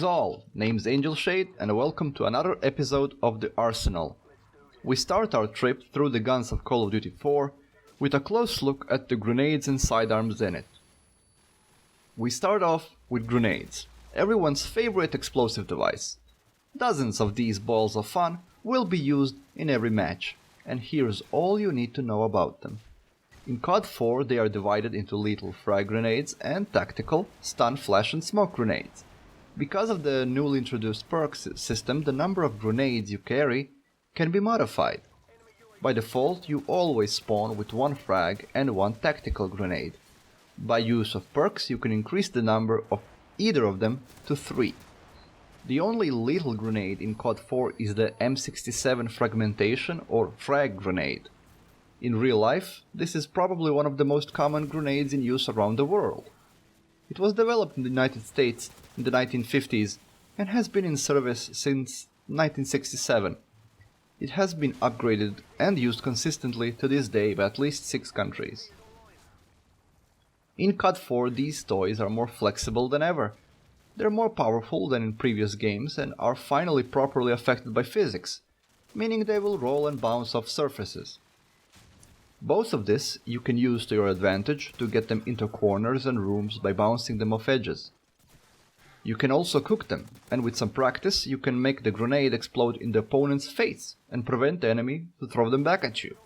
Greetings all, name's Angel Shade and welcome to another episode of The Arsenal. We start our trip through the guns of Call of Duty 4 with a close look at the grenades and sidearms in it. We start off with grenades, everyone's favorite explosive device. Dozens of these balls of fun will be used in every match, and here's all you need to know about them. In COD 4 they are divided into lethal frag grenades and tactical, stun, flash and smoke grenades. Because of the newly introduced perks system, the number of grenades you carry can be modified. By default, you always spawn with one frag and one tactical grenade. By use of perks, you can increase the number of either of them to 3. The only lethal grenade in COD 4 is the M67 fragmentation or frag grenade. In real life, this is probably one of the most common grenades in use around the world. It was developed in the United States in the 1950s and has been in service since 1967. It has been upgraded and used consistently to this day by at least 6 countries. In COD 4 these toys are more flexible than ever. They're more powerful than in previous games and are finally properly affected by physics, meaning they will roll and bounce off surfaces. Both of this you can use to your advantage to get them into corners and rooms by bouncing them off edges. You can also cook them, and with some practice you can make the grenade explode in the opponent's face and prevent the enemy to throw them back at you.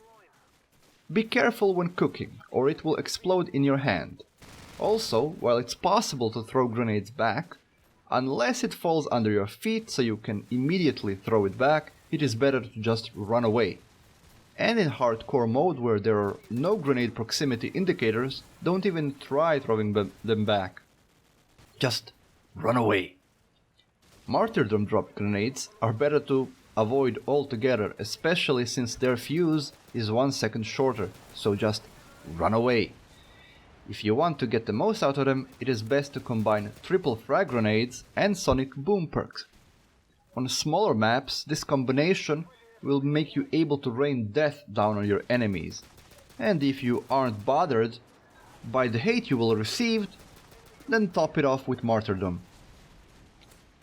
Be careful when cooking, or it will explode in your hand. Also, while it's possible to throw grenades back, unless it falls under your feet so you can immediately throw it back, it is better to just run away. And in hardcore mode where there are no grenade proximity indicators, don't even try throwing them back. Just run away. Martyrdom drop grenades are better to avoid altogether, especially since their fuse is 1 second shorter, so just run away. If you want to get the most out of them, it is best to combine triple frag grenades and sonic boom perks. On smaller maps, this combination will make you able to rain death down on your enemies, and if you aren't bothered by the hate you will receive, then top it off with martyrdom.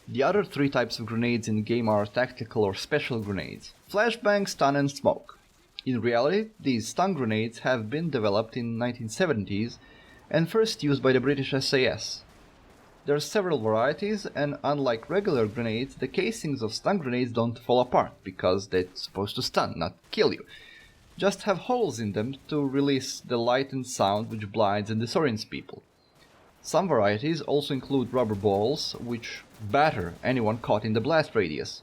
The other 3 types of grenades in the game are tactical or special grenades, flashbang, stun and smoke. In reality, these stun grenades have been developed in the 1970s and first used by the British SAS. There are several varieties, and unlike regular grenades, the casings of stun grenades don't fall apart, because they're supposed to stun, not kill you. Just have holes in them to release the light and sound which blinds and disorients people. Some varieties also include rubber balls, which batter anyone caught in the blast radius.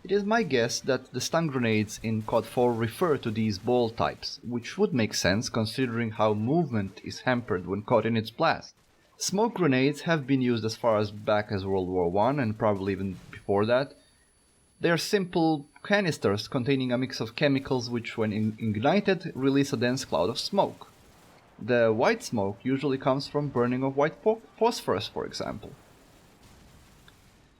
It is my guess that the stun grenades in COD 4 refer to these ball types, which would make sense considering how movement is hampered when caught in its blast. Smoke grenades have been used as far back as World War I and probably even before that. They are simple canisters containing a mix of chemicals which, when ignited, release a dense cloud of smoke. The white smoke usually comes from burning of white phosphorus, for example.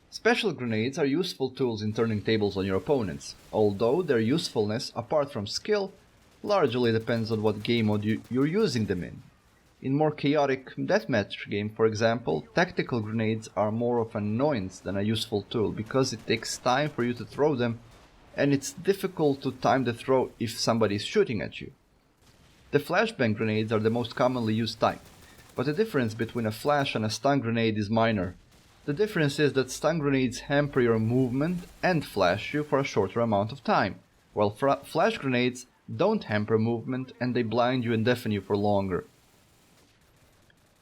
Special grenades are useful tools in turning tables on your opponents, although their usefulness, apart from skill, largely depends on what game mode you're using them in. In more chaotic deathmatch game, for example, tactical grenades are more of an annoyance than a useful tool because it takes time for you to throw them and it's difficult to time the throw if somebody is shooting at you. The flashbang grenades are the most commonly used type, but the difference between a flash and a stun grenade is minor. The difference is that stun grenades hamper your movement and flash you for a shorter amount of time, while flash grenades don't hamper movement and they blind you and deafen you for longer.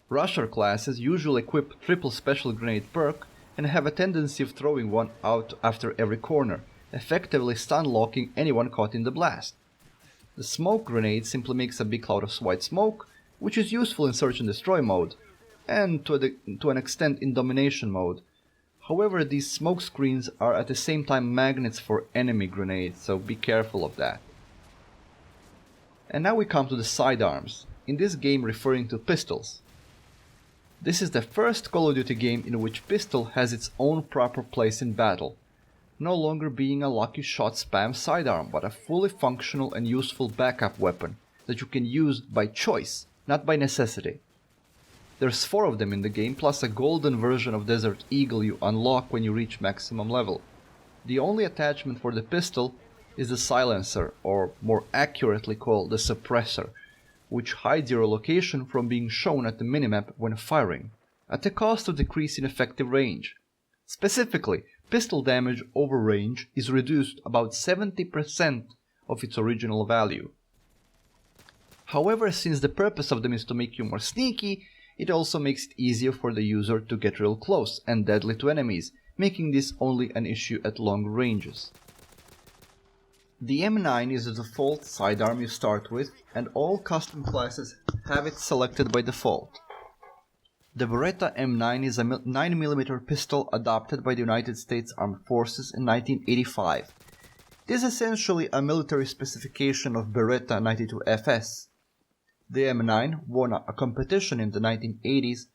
Rusher classes usually equip triple special grenade perk and have a tendency of throwing one out after every corner, effectively stun locking anyone caught in the blast. The smoke grenade simply makes a big cloud of white smoke, which is useful in search and destroy mode, and to an extent in domination mode. However, these smoke screens are at the same time magnets for enemy grenades, so be careful of that. And now we come to the sidearms, in this game referring to pistols. This is the first Call of Duty game in which pistol has its own proper place in battle, no longer being a lucky shot spam sidearm, but a fully functional and useful backup weapon that you can use by choice, not by necessity. There's 4 of them in the game, plus a golden version of Desert Eagle you unlock when you reach maximum level. The only attachment for the pistol is the silencer, or more accurately called the suppressor, which hides your location from being shown at the minimap when firing, at the cost of decreasing effective range. Specifically, pistol damage over range is reduced about 70% of its original value. However, since the purpose of them is to make you more sneaky, it also makes it easier for the user to get real close and deadly to enemies, making this only an issue at long ranges. The M9 is the default sidearm you start with, and all custom classes have it selected by default. The Beretta M9 is a 9mm pistol adopted by the United States Armed Forces in 1985. It is essentially a military specification of Beretta 92FS. The M9 won a competition in the 1980s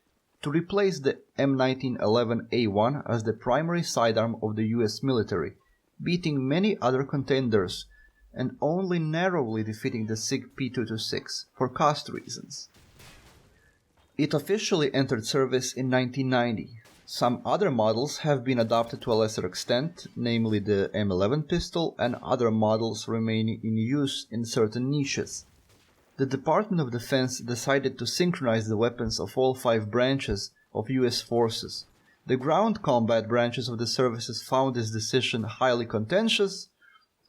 to replace the M1911A1 as the primary sidearm of the US military, beating many other contenders and only narrowly defeating the SIG P226 for cost reasons. It officially entered service in 1990. Some other models have been adopted to a lesser extent, namely the M11 pistol, and other models remain in use in certain niches. The Department of Defense decided to synchronize the weapons of all 5 branches of US forces. The ground combat branches of the services found this decision highly contentious,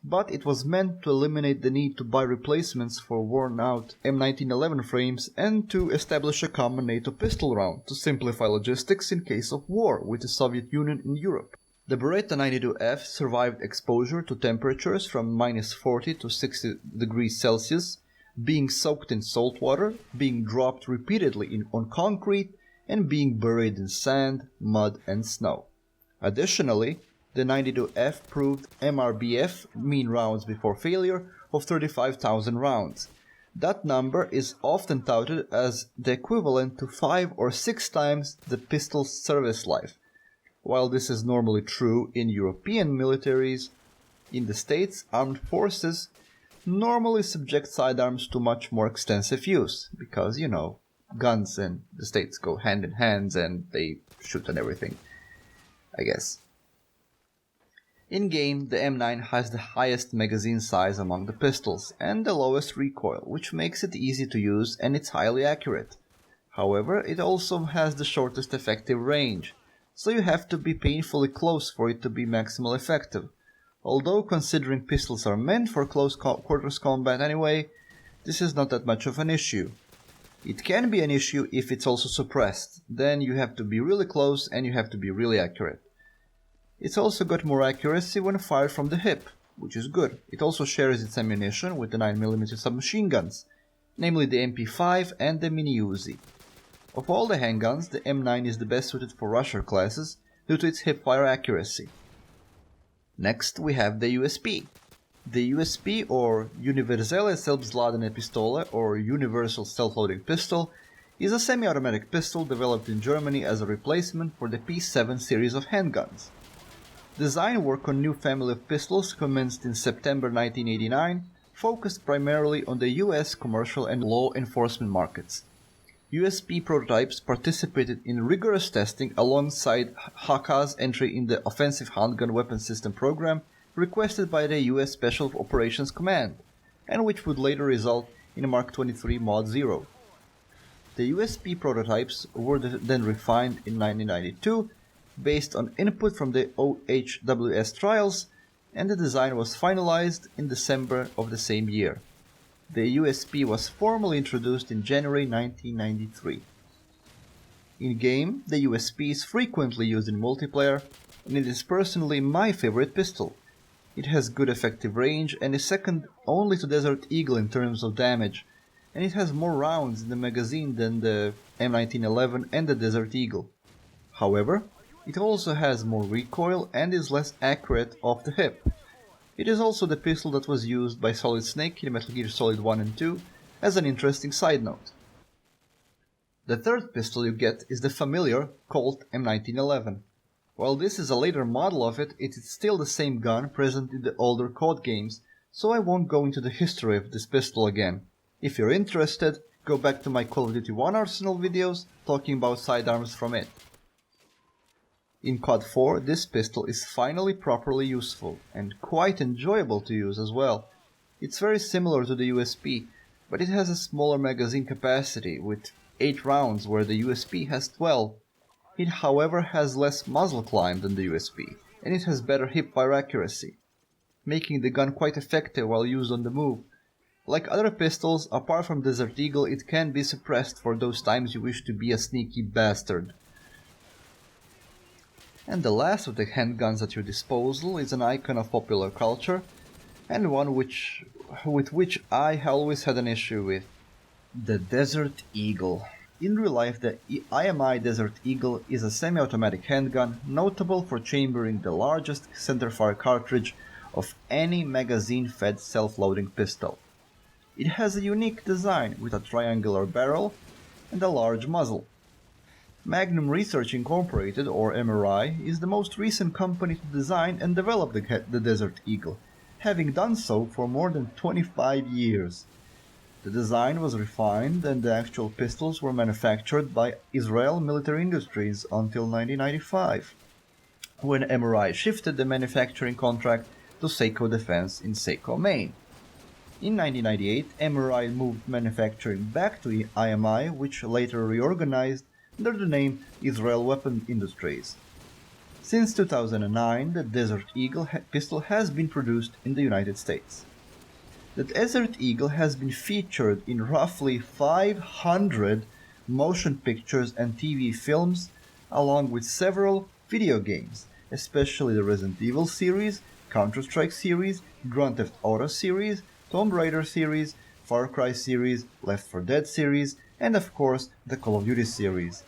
but it was meant to eliminate the need to buy replacements for worn-out M1911 frames and to establish a common NATO pistol round to simplify logistics in case of war with the Soviet Union in Europe. The Beretta 92F survived exposure to temperatures from -40 to 60 degrees Celsius, being soaked in salt water, being dropped repeatedly on concrete, and being buried in sand, mud, and snow. Additionally, the 92F proved MRBF, mean rounds before failure, of 35,000 rounds. That number is often touted as the equivalent to 5 or 6 times the pistol's service life. While this is normally true in European militaries, in the States, armed forces normally subject sidearms to much more extensive use, because, guns and the States go hand in hand and they shoot and everything, I guess. In-game, the M9 has the highest magazine size among the pistols and the lowest recoil, which makes it easy to use and it's highly accurate. However, it also has the shortest effective range, so you have to be painfully close for it to be maximally effective. Although considering pistols are meant for close quarters combat anyway, this is not that much of an issue. It can be an issue if it's also suppressed, then you have to be really close and you have to be really accurate. It's also got more accuracy when fired from the hip, which is good. It also shares its ammunition with the 9mm submachine guns, namely the MP5 and the Mini Uzi. Of all the handguns, the M9 is the best suited for rusher classes due to its hip-fire accuracy. Next we have the USP. The USP, or Universelle Selbstladende Pistole, or Universal Self-Loading Pistol, is a semi-automatic pistol developed in Germany as a replacement for the P7 series of handguns. Design work on new family of pistols commenced in September 1989, focused primarily on the US commercial and law enforcement markets. USP prototypes participated in rigorous testing alongside HAKA's entry in the Offensive Handgun Weapon System program requested by the US Special Operations Command, and which would later result in Mark 23 Mod 0. The USP prototypes were then refined in 1992 based on input from the OHWS trials, and the design was finalized in December of the same year. The USP was formally introduced in January 1993. In-game, the USP is frequently used in multiplayer, and it is personally my favorite pistol. It has good effective range and is second only to Desert Eagle in terms of damage, and it has more rounds in the magazine than the M1911 and the Desert Eagle. However, it also has more recoil and is less accurate off the hip. It is also the pistol that was used by Solid Snake in Metal Gear Solid 1 and 2, as an interesting side note. The third pistol you get is the familiar Colt M1911. While this is a later model of it, it is still the same gun present in the older COD games, so I won't go into the history of this pistol again. If you're interested, go back to my Call of Duty 1 Arsenal videos talking about sidearms from it. In COD 4, this pistol is finally properly useful, and quite enjoyable to use as well. It's very similar to the USP, but it has a smaller magazine capacity, with 8 rounds where the USP has 12. It however has less muzzle climb than the USP, and it has better hipfire accuracy, making the gun quite effective while used on the move. Like other pistols, apart from Desert Eagle, it can be suppressed for those times you wish to be a sneaky bastard. And the last of the handguns at your disposal is an icon of popular culture, and one with which I always had an issue with. The Desert Eagle. In real life, the IMI Desert Eagle is a semi-automatic handgun notable for chambering the largest centerfire cartridge of any magazine-fed self-loading pistol. It has a unique design with a triangular barrel and a large muzzle. Magnum Research Incorporated, or MRI, is the most recent company to design and develop the Desert Eagle, having done so for more than 25 years. The design was refined and the actual pistols were manufactured by Israel Military Industries until 1995, when MRI shifted the manufacturing contract to Seiko Defense in Seiko, Maine. In 1998, MRI moved manufacturing back to IMI, which later reorganized under the name Israel Weapon Industries. Since 2009, the Desert Eagle pistol has been produced in the United States. The Desert Eagle has been featured in roughly 500 motion pictures and TV films, along with several video games, especially the Resident Evil series, Counter-Strike series, Grand Theft Auto series, Tomb Raider series, Far Cry series, Left 4 Dead series, and of course the Call of Duty series,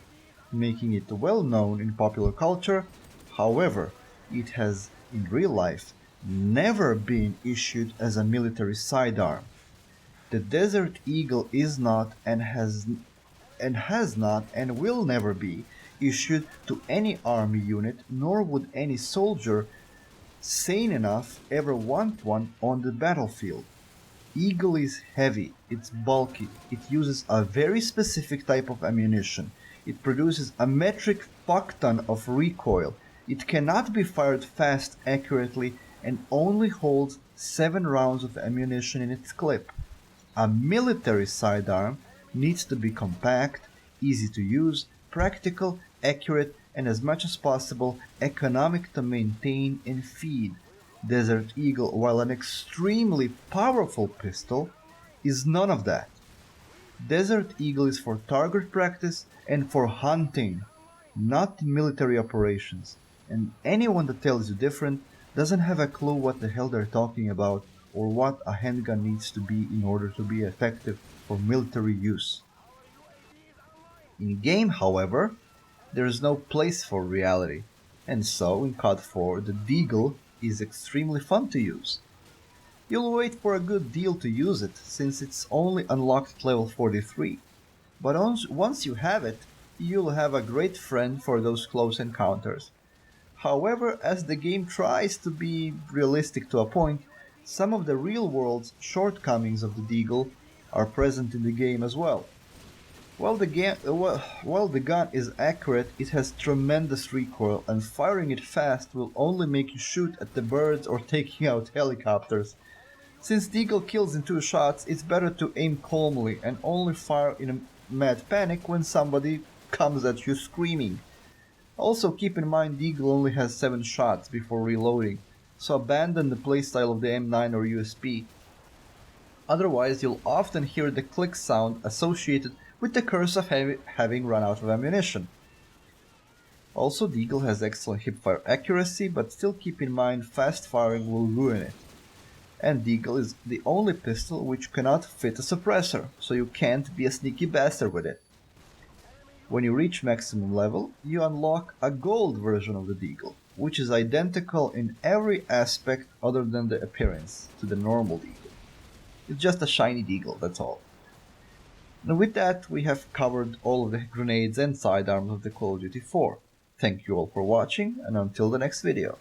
making it well known in popular culture. However, it has, in real life, never been issued as a military sidearm. The Desert Eagle is not and has not and will never be issued to any army unit, nor would any soldier sane enough ever want one on the battlefield. Eagle is heavy, it's bulky, it uses a very specific type of ammunition, it produces a metric fuckton of recoil, it cannot be fired fast accurately, and only holds 7 rounds of ammunition in its clip. A military sidearm needs to be compact, easy to use, practical, accurate, and as much as possible economic to maintain and feed. Desert Eagle, while an extremely powerful pistol, is none of that. Desert Eagle is for target practice and for hunting, not military operations, and anyone that tells you different doesn't have a clue what the hell they're talking about or what a handgun needs to be in order to be effective for military use. In game, however, there is no place for reality, and so in COD 4 the Deagle is extremely fun to use. You'll wait for a good deal to use it, since it's only unlocked at level 43, but once you have it, you'll have a great friend for those close encounters. However, as the game tries to be realistic to a point, some of the real-world shortcomings of the Deagle are present in the game as well. While the gun is accurate, it has tremendous recoil, and firing it fast will only make you shoot at the birds or taking out helicopters. Since Deagle kills in 2 shots, it's better to aim calmly and only fire in a mad panic when somebody comes at you screaming. Also keep in mind Deagle only has 7 shots before reloading, so abandon the playstyle of the M9 or USP. Otherwise you'll often hear the click sound associated with the curse of having run out of ammunition. Also, Deagle has excellent hipfire accuracy, but still keep in mind fast firing will ruin it. And Deagle is the only pistol which cannot fit a suppressor, so you can't be a sneaky bastard with it. When you reach maximum level, you unlock a gold version of the Deagle, which is identical in every aspect other than the appearance to the normal Deagle. It's just a shiny Deagle, that's all. And with that, we have covered all of the grenades and sidearms of the Call of Duty 4. Thank you all for watching, and until the next video.